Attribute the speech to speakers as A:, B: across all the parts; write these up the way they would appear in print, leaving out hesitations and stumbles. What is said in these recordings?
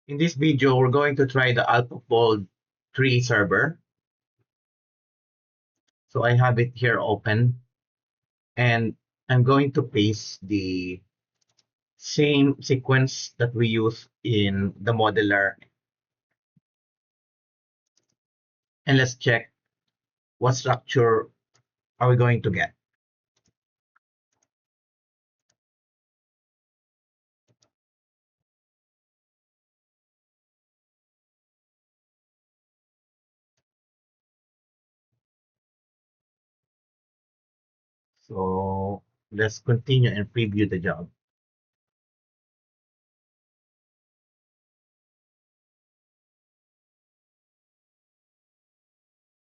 A: In this video, we're going to try the AlphaFold 3 server. So I have it here open, and I'm going to paste the same sequence that we use in the modeler. And let's check what structure are we going to get. So let's continue and preview the job.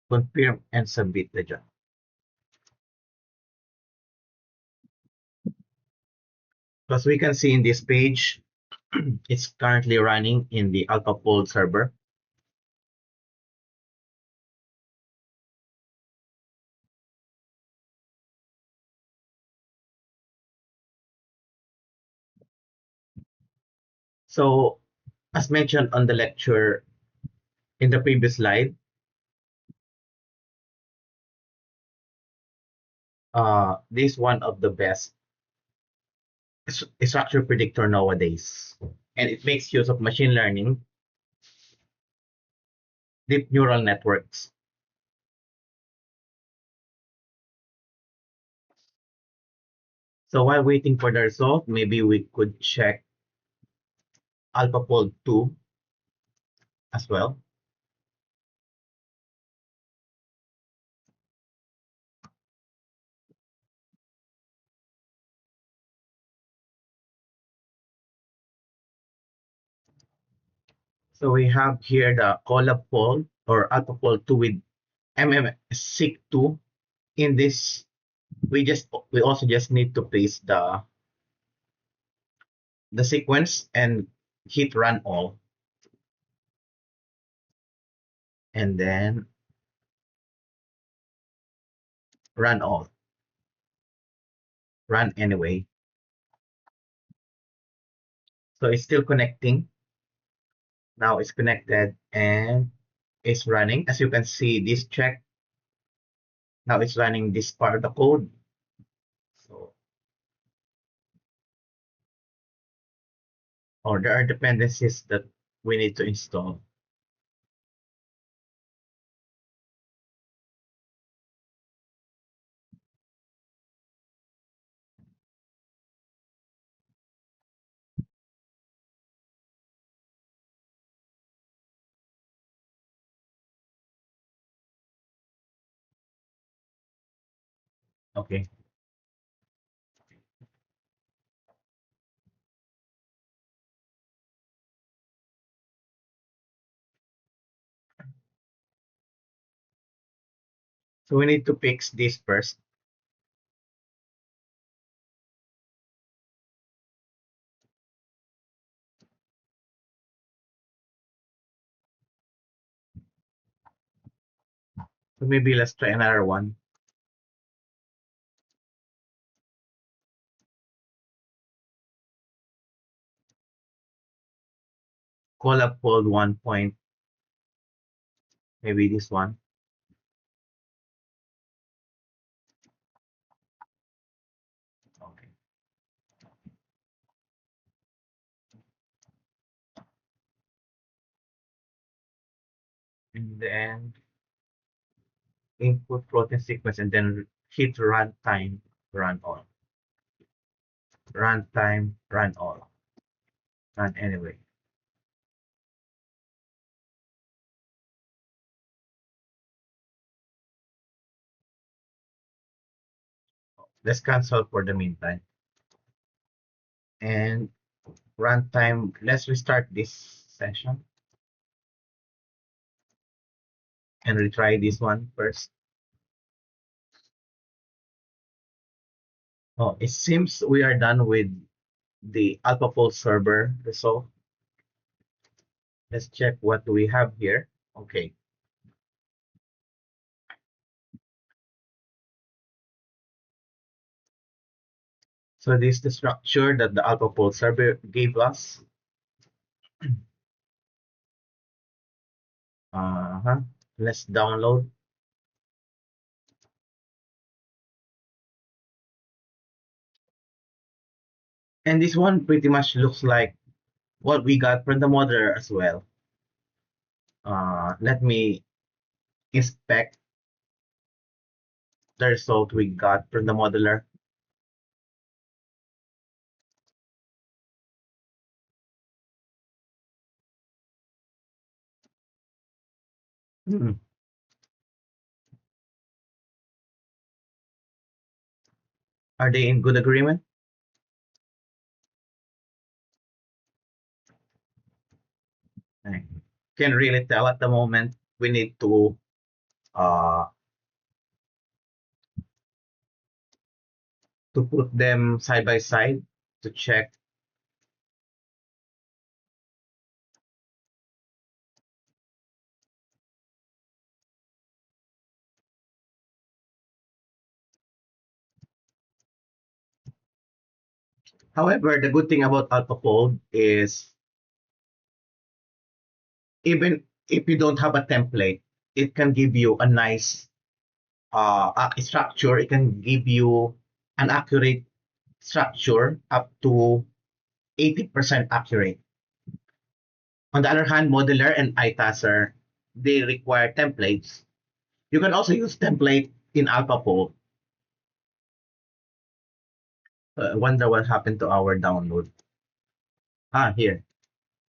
A: Confirm and submit the job. As we can see in this page, it's currently running in the AlphaFold server. So as mentioned on the lecture in the previous slide, this is one of the best structure predictor nowadays. And it makes use of machine learning, deep neural networks. So while waiting for the result, maybe we could check AlphaFold 2 as well. So we have here the ColabFold or AlphaFold 2 with MMSIC2. In this, we also just need to paste the sequence and hit run all. And then run all. Run anyway. So it's still connecting. Now it's connected and it's running. As you can see, this check, now it's running this part of the code. So, or there are dependencies that we need to install. Okay. So we need to fix this first. So maybe let's try another one. ColabFold 1 point, maybe this one. Okay. And then input protein sequence and then hit runtime, run all. Runtime, run all. Run anyway. Let's cancel for the meantime. And runtime, let's restart this session and retry this one first. Oh, it seems we are done with the AlphaFold server result. Let's check what do we have here. Okay. So this is the structure that the AlphaFold server gave us. Uh-huh. Let's download. And this one pretty much looks like what we got from the modeler as well. Let me inspect the result we got from the modeler. Hmm. Are they in good agreement? I can really tell at the moment. We need uh, to put them side by side to check. However, the good thing about AlphaFold is even if you don't have a template, it can give you a nice structure. It can give you an accurate structure up to 80% accurate. On the other hand, Modeler and iTaser, they require templates. You can also use template in AlphaFold. Wonder what happened to our download. Here.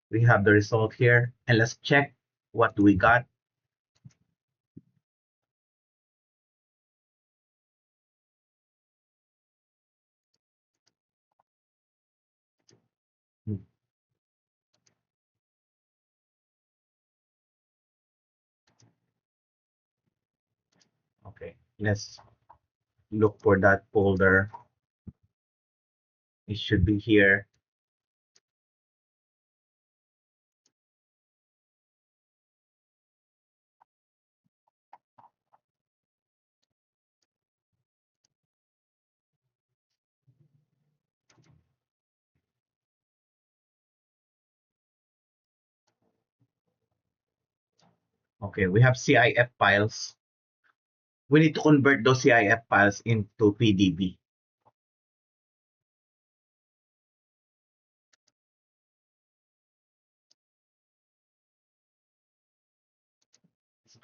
A: We have the result here. And let's check what we got. Okay, let's look for that folder. It should be here. Okay, we have CIF files. We need to convert those CIF files into PDB.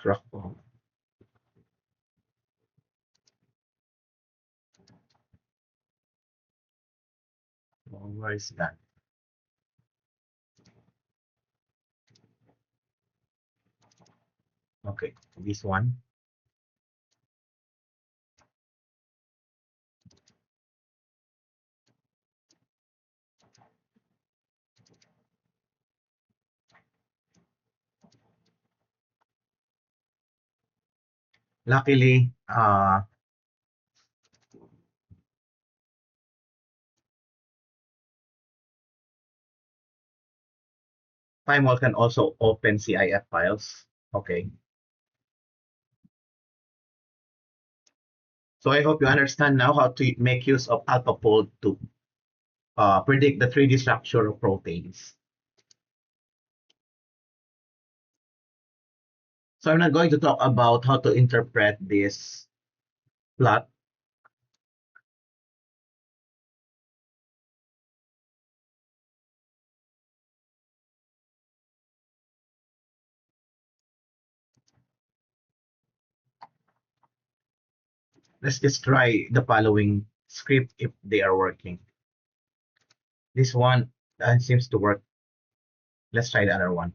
A: Dropbox. Where is that? Okay, this one. Luckily, Pymol can also open CIF files. Okay. So I hope you understand now how to make use of AlphaFold to predict the 3D structure of proteins. So I'm not going to talk about how to interpret this plot. Let's just try the following script if they are working. This one seems to work. Let's try the other one.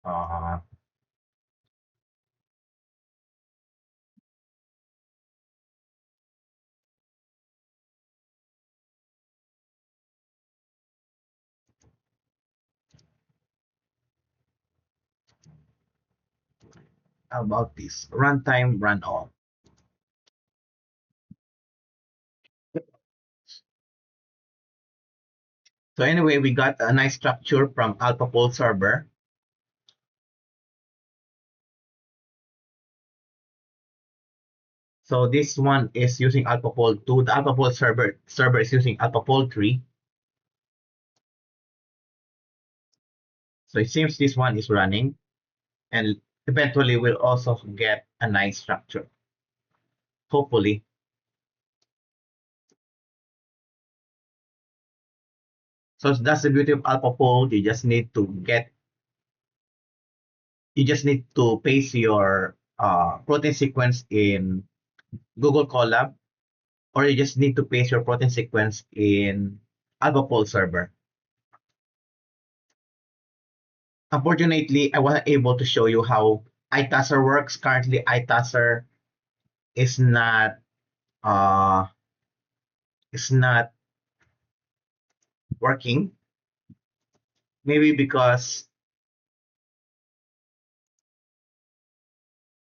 A: Uh, how about this? Runtime, run all. So anyway, we got a nice structure from AlphaFold server. So this one is using AlphaFold 2. The AlphaFold server is using AlphaFold 3. So it seems this one is running. and eventually we'll also get a nice structure, hopefully. So that's the beauty of AlphaFold. You just need to paste your protein sequence in Google Colab, or you just need to paste your protein sequence in AlphaFold server. Unfortunately, I wasn't able to show you how iTaser works. Currently, iTaser is not uh is not working. Maybe because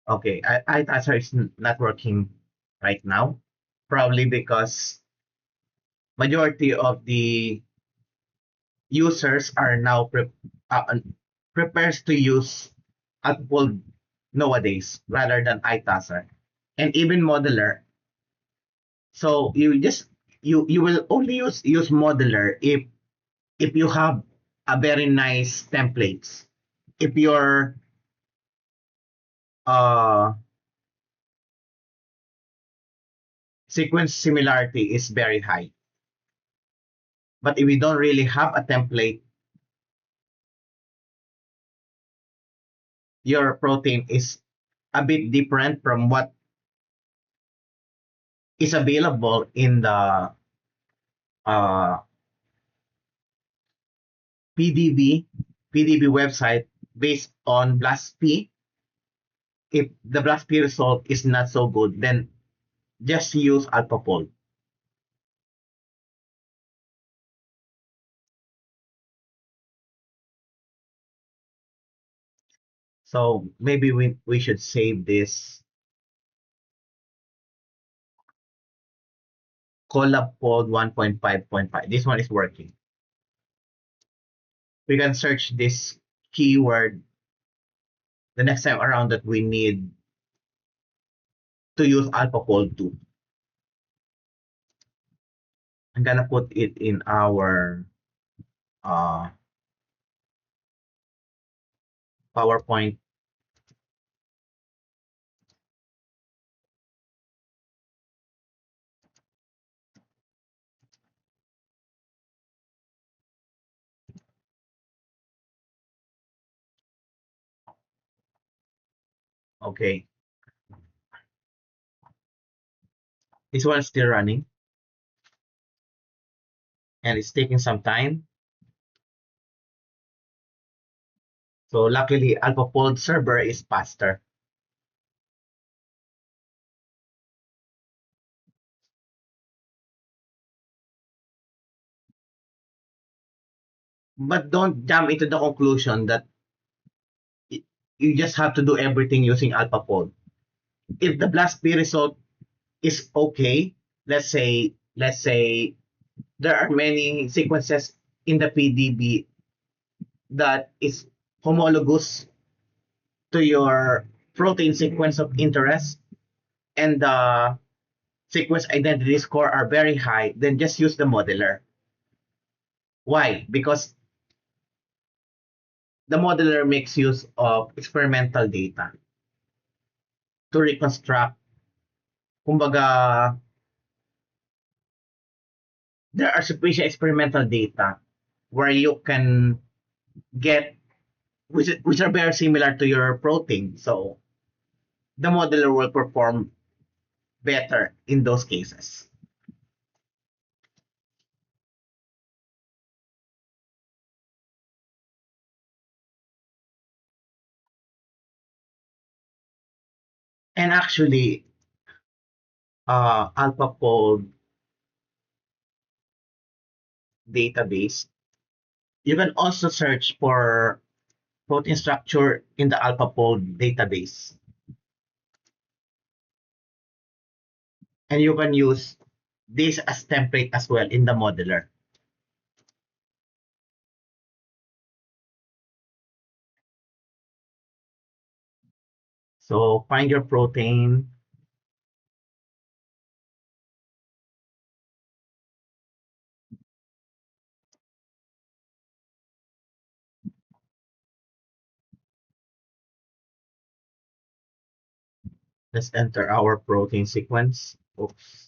A: okay, iTaser is not working right now. Probably because majority of the users are now prepares to use Upworld nowadays rather than iTaser and even Modeler. So you will only use Modeler if you have a very nice templates. If your uh sequence similarity is very high. But if we don't really have a template, your protein is a bit different from what is available in the uh, PDB website based on BLASTP. If the BLASTP result is not so good, then just use AlphaFold. So maybe we should save this ColabFold 1.5.5. This one is working. We can search this keyword the next time around that we need to use AlphaFold 2. I'm gonna put it in our uh, PowerPoint. Okay, this one is still running and it's taking some time. So luckily, AlphaFold server is faster. But don't jump into the conclusion that you just have to do everything using AlphaFold. If the BLASTP result is okay, let's say there are many sequences in the PDB that is homologous to your protein sequence of interest and the sequence identity score are very high, then just use the modeler. Why? Because the modeler makes use of experimental data to reconstruct. Kumbaga, there are sufficient experimental data where you can get which are very similar to your protein. So the modeler will perform better in those cases. And actually, AlphaFold database, you can also search for protein structure in the AlphaFold database. And you can use this as template as well in the modeler. So find your protein. Let's enter our protein sequence. Oops.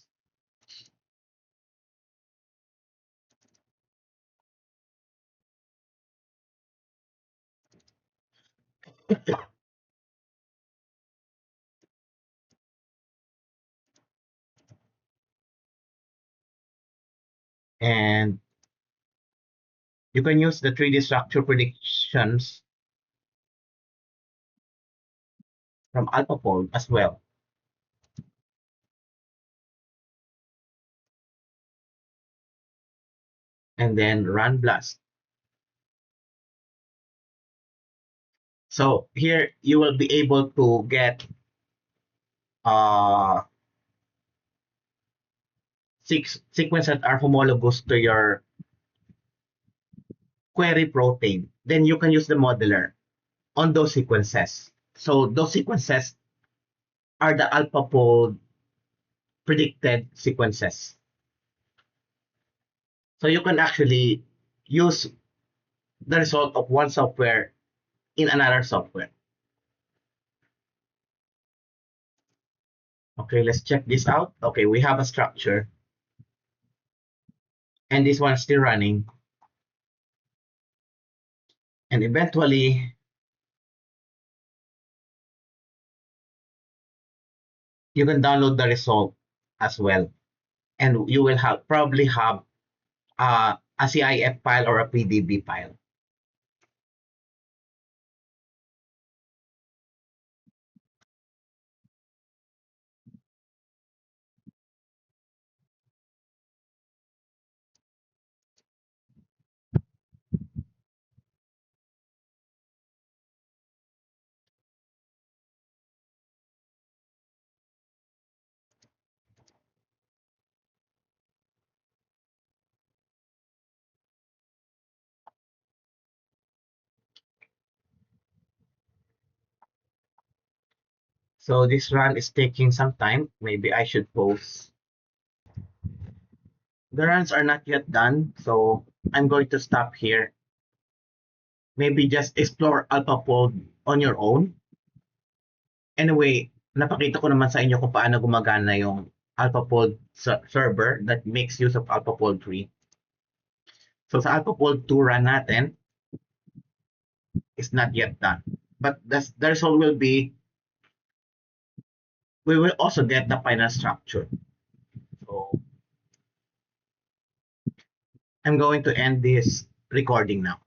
A: And you can use the 3D structure predictions from AlphaFold as well. And then run BLAST. So here you will be able to get uh, six sequences that are homologous to your query protein. Then you can use the modeler on those sequences. So those sequences are the AlphaFold predicted sequences. So you can actually use the result of one software in another software. Okay, let's check this out. Okay, we have a structure and this one is still running. And eventually, you can download the result as well. And you will have probably have a CIF file or a PDB file. So this run is taking some time. Maybe I should pause. The runs are not yet done, so I'm going to stop here. Maybe just explore AlphaFold on your own. Anyway, napakita ko naman sa inyo kung paano gumagana yung AlphaFold server that makes use of AlphaFold 3. So sa AlphaFold 2 run natin is not yet done. But the result will be, we will also get the final structure. So I'm going to end this recording now.